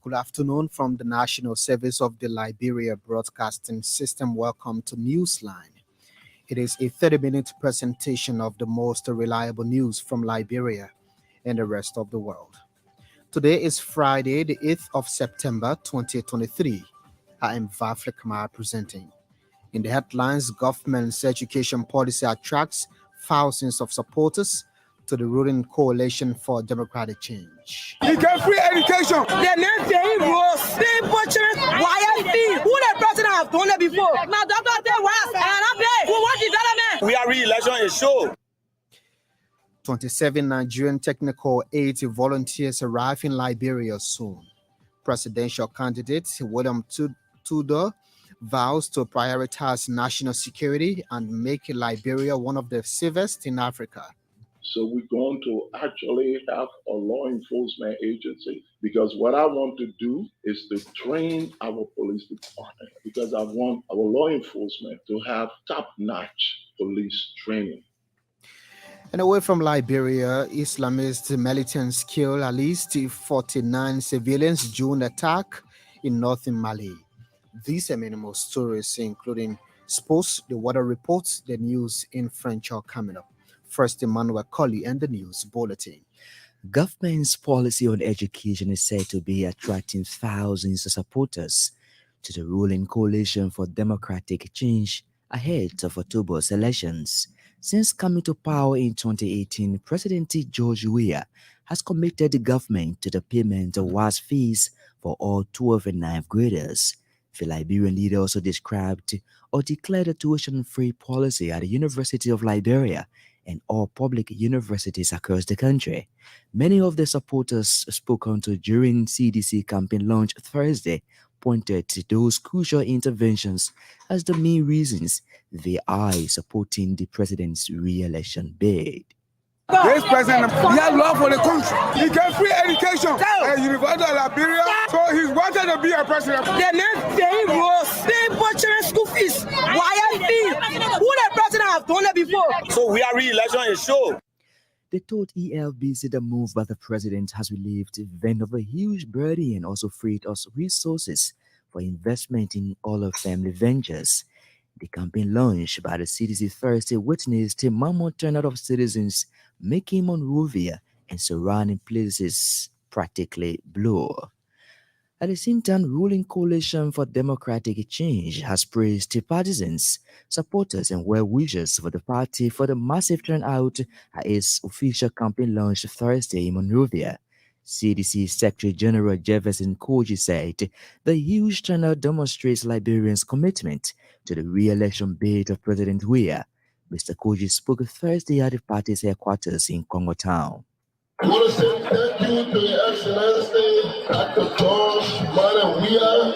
Good afternoon from the National Service of the Liberia Broadcasting System. Welcome to Newsline. It is a 30-minute presentation of the most reliable news from Liberia and the rest of the world. Today is Friday, the 8th of September 2023. I am Vafle Kamara presenting. In the headlines, government's education policy attracts thousands of supporters to the ruling Coalition for Democratic Change. You get free education. The name they was the butchers, YFP. Who the president have done it before? Now, Dr. West, and I pay. Who want development? We are re-election is show. 27 Nigerian technical aid volunteers arrive in Liberia soon. Presidential candidate William Tudor vows to prioritize national security and make Liberia one of the safest in Africa. So we're going to actually have a law enforcement agency, because what I want to do is to train our police department, because I want our law enforcement to have top-notch police training. And away from Liberia, Islamist militants killed at least 49 civilians during the attack in northern Mali. These are many more stories, including sports, the weather reports, the news in French are coming up. First, Emmanuel Colley and the news bulletin. Government's policy on education is said to be attracting thousands of supporters to the ruling Coalition for Democratic Change ahead of October's elections. Since coming to power in 2018, President George Weah has committed the government to the payment of WASS fees for all 12th and 9th graders. The Liberian leader also described or declared a tuition-free policy at the University of Liberia and all public universities across the country. Many of the supporters spoken to during CDC campaign launch Thursday pointed to those crucial interventions as the main reasons they are supporting the president's re-election bid. This president, he has love for the country. He get free education at University of Liberia, so he's wanted to be a president. The name they was the butchering school fees. YFP. Who the president have done it before? So we are re-election is show. They told ELBC the move by the president has relieved them of a huge burden and also freed us resources for investment in all of family ventures. The campaign launched by the CDC Thursday witnessed a mammoth turnout of citizens, making Monrovia and surrounding places practically blue. At the same time, ruling Coalition for Democratic Change has praised partisans, supporters, and well-wishers for the party for the massive turnout at its official campaign launch Thursday in Monrovia. CDC Secretary General Jefferson Koji said the huge turnout demonstrates Liberians' commitment to the re-election bid of President Weah. Mr. Koji spoke Thursday at the party's headquarters in Congo Town. I want to say thank you to Your Excellency Dr. George Weah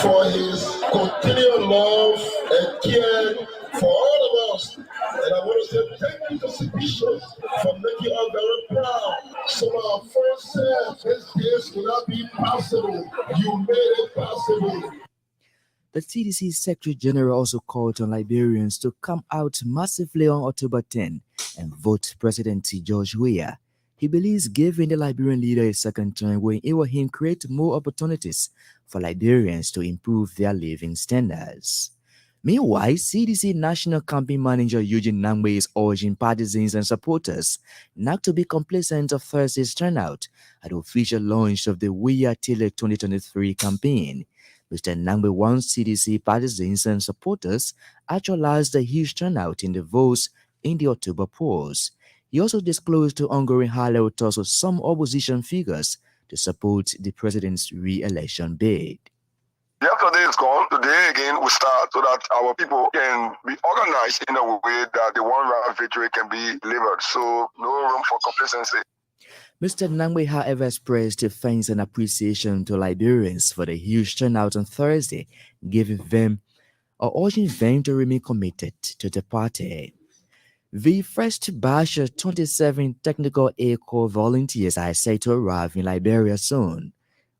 for his continued love and care for all of us. And I want to say thank you to Civicians for making us very proud. Some of our first said this would not be possible. You made it possible. The CDC Secretary General also called on Liberians to come out massively on October 10 and vote President George Weah. He believes giving the Liberian leader a second term will enable him create more opportunities for Liberians to improve their living standards. Meanwhile, CDC National Campaign Manager Eugene Nangbe is urging partisans and supporters not to be complacent of Thursday's turnout at the official launch of the Weah Tailored 2023 campaign. Mr. Nangbe wants CDC partisans and supporters actualize the huge turnout in the votes in the October polls. He also disclosed to ongoing high-level talks with some opposition figures to support the president's re-election bid. Yesterday is gone. Today again we start so that our people can be organized in a way that the one-round victory can be delivered. So no room for complacency. Mr. Nangwe, however, expressed thanks and appreciation to Liberians for the huge turnout on Thursday, giving them or urging them to remain committed to the party. The first batch of 27 technical aid corps volunteers are set to arrive in Liberia soon.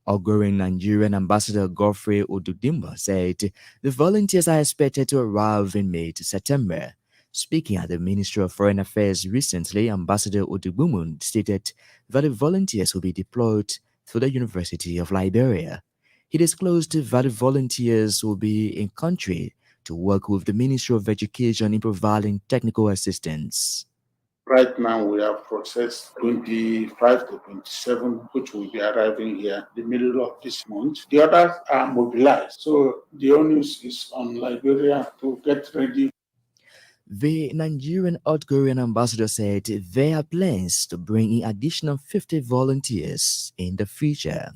Outgoing Nigerian Ambassador Godfrey Odudimba said the volunteers are expected to arrive in May to September. Speaking at the Ministry of Foreign Affairs recently, Ambassador Odubumun stated that the volunteers will be deployed through the University of Liberia. He disclosed that the volunteers will be in country to work with the Ministry of Education in providing technical assistance. Right now, we have processed 25 to 27, which will be arriving here the middle of this month. The others are mobilized. So the onus is on Liberia to get ready. The Nigerian outgoing ambassador said there are plans to bring in additional 50 volunteers in the future.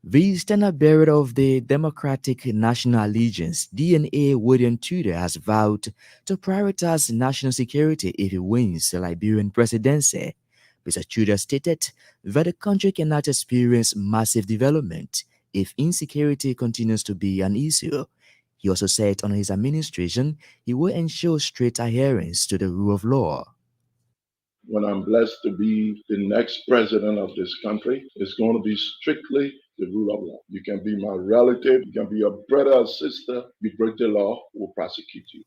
The standard bearer of the Democratic National Alliance, DNA, William Tudor, has vowed to prioritize national security if he wins the Liberian presidency. Mr. Tudor stated that the country cannot experience massive development if insecurity continues to be an issue. He also said on his administration, he will ensure strict adherence to the rule of law. When I'm blessed to be the next president of this country, it's going to be strictly the rule of law. You can be my relative, you can be your brother or sister, you break the law, we'll prosecute you.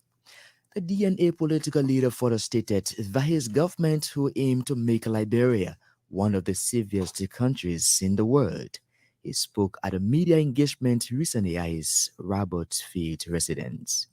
The DNA political leader further stated that his government will aim to make Liberia one of the safest countries in the world. He spoke at a media engagement recently at his Robert Field residence.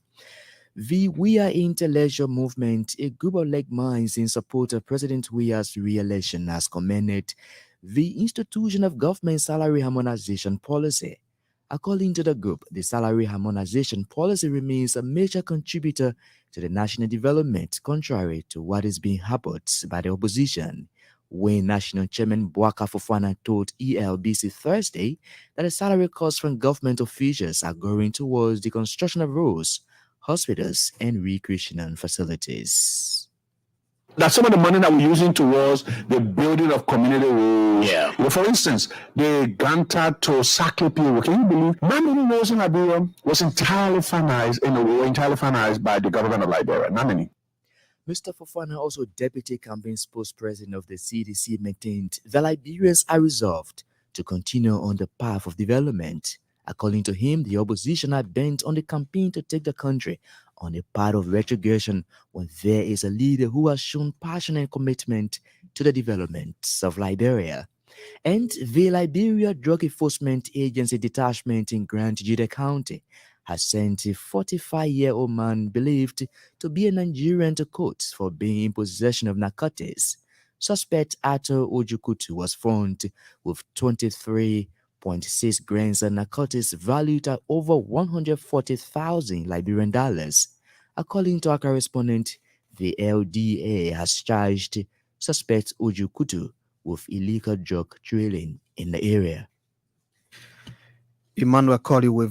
The We Are Intellectual Movement, a group of like minds in support of President Weah's re-election, has commended the institution of government salary harmonization policy. According to the group, the salary harmonization policy remains a major contributor to the national development, contrary to what is being harbored by the opposition. When National Chairman Bwaka Fofana told ELBC Thursday that the salary costs from government officials are going towards the construction of roads, hospitals, and recreational facilities. That some of the money that we're using towards the building of community roads. Yeah. You know, for instance, the granted to Saklepi, can you believe not many roads in Liberia was entirely financed by the government of Liberia? Not many. Mr. Fofana, also deputy campaign spokesperson of the CDC, maintained that Liberians are resolved to continue on the path of development. According to him, the opposition are bent on the campaign to take the country on a path of retrogression when there is a leader who has shown passion and commitment to the development of Liberia. And the Liberia Drug Enforcement Agency detachment in Grand Juda County has sent a 45-year-old man believed to be a Nigerian to court for being in possession of narcotics. Suspect Ato Ojukutu was found with 23.6 grams of narcotics valued at over 140,000 Liberian dollars. According to our correspondent, the LDA has charged suspect Ojukutu with illegal drug trailing in the area. Emmanuel Colley with